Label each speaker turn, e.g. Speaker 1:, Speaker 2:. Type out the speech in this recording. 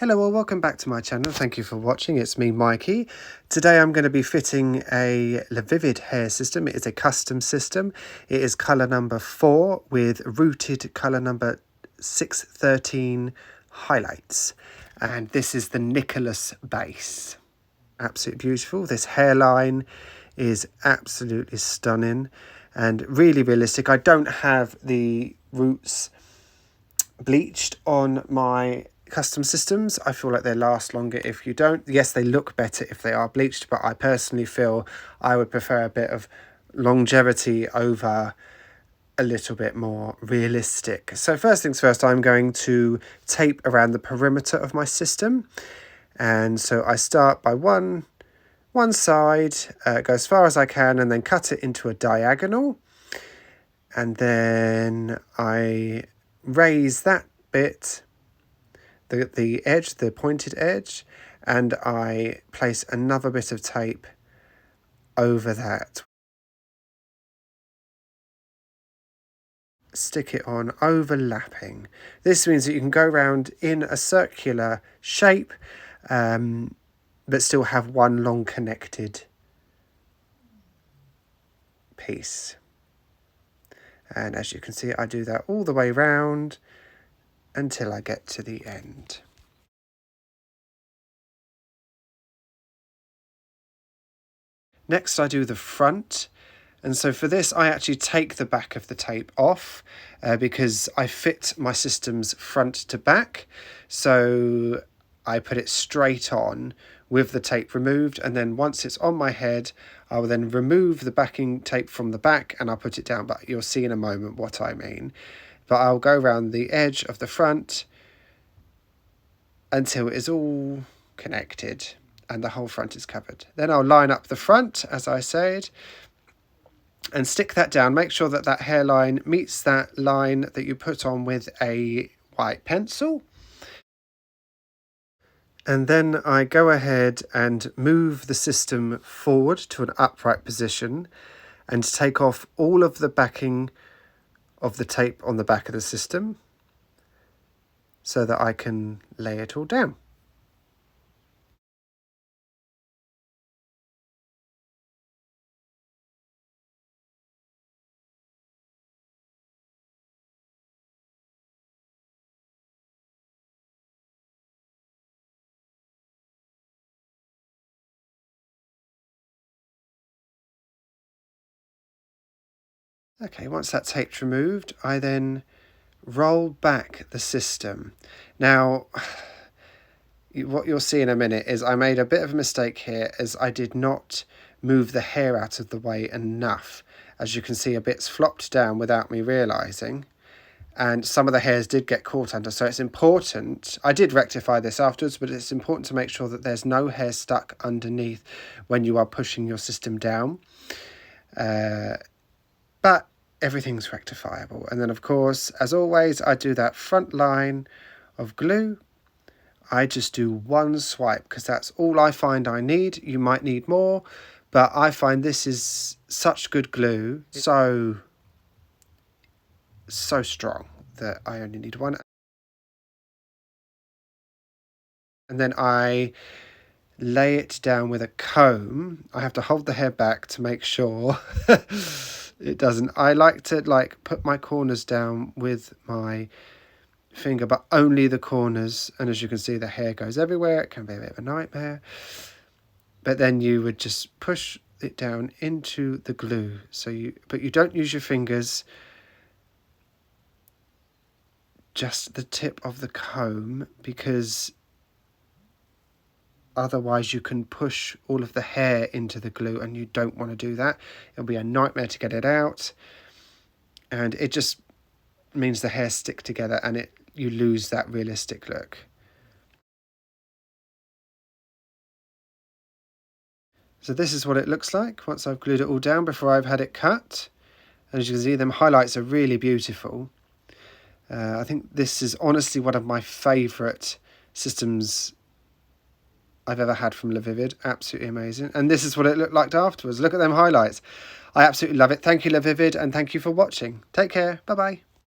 Speaker 1: Hello, well, welcome back to my channel. Thank you for watching. It's me, Mikey. Today I'm going to be fitting a LaVivid hair system. It is a custom system. It is colour number 4 with rooted colour number 613 highlights. And this is the Nicholas base. Absolutely beautiful. This hairline is absolutely stunning and really realistic. I don't have the roots bleached on my custom systems. I feel like they last longer if you don't. Yes, they look better if they are bleached, but I personally feel I would prefer a bit of longevity over a little bit more realistic. So first things first, I'm going to tape around the perimeter of my system. And so I start by one side, go as far as I can, and then cut it into a diagonal. And then I raise that bit, the edge, the pointed edge, and I place another bit of tape over that. Stick it on overlapping. This means that you can go around in a circular shape, but still have one long connected piece. And as you can see, I do that all the way round until I get to the end. Next, I do the front. And so for this, I actually take the back of the tape off because I fit my system's front to back. So I put it straight on with the tape removed. And then once it's on my head, I will then remove the backing tape from the back and I'll put it down. But you'll see in a moment what I mean. But I'll go around the edge of the front until it is all connected and the whole front is covered. Then I'll line up the front, as I said, and stick that down. Make sure that that hairline meets that line that you put on with a white pencil. And then I go ahead and move the system forward to an upright position and take off all of the backing of the tape on the back of the system so that I can lay it all down. Okay, once that tape's removed, I then roll back the system. Now, what you'll see in a minute is I made a bit of a mistake here as I did not move the hair out of the way enough. As you can see, a bit's flopped down without me realising. And some of the hairs did get caught under, so it's important. I did rectify this afterwards, but it's important to make sure that there's no hair stuck underneath when you are pushing your system down. But everything's rectifiable. And then, of course, as always, I do that front line of glue. I just do one swipe because that's all I find I need. You might need more, but I find this is such good glue, so strong that I only need one. And then I lay it down with a comb. I have to hold the hair back to make sure it doesn't. I like to put my corners down with my finger, but only the corners. And as you can see, the hair goes everywhere. It can be a bit of a nightmare. But then you would just push it down into the glue. But you don't use your fingers. Just the tip of the comb, because otherwise you can push all of the hair into the glue and you don't want to do that. It'll be a nightmare to get it out. And it just means the hair stick together and you lose that realistic look. So this is what it looks like once I've glued it all down before I've had it cut. And as you can see, them highlights are really beautiful. I think this is honestly one of my favourite systems I've ever had from LaVivid. Absolutely amazing. And this is what it looked like afterwards. Look at them highlights. I absolutely love it. Thank you, LaVivid, and thank you for watching. Take care. Bye-bye.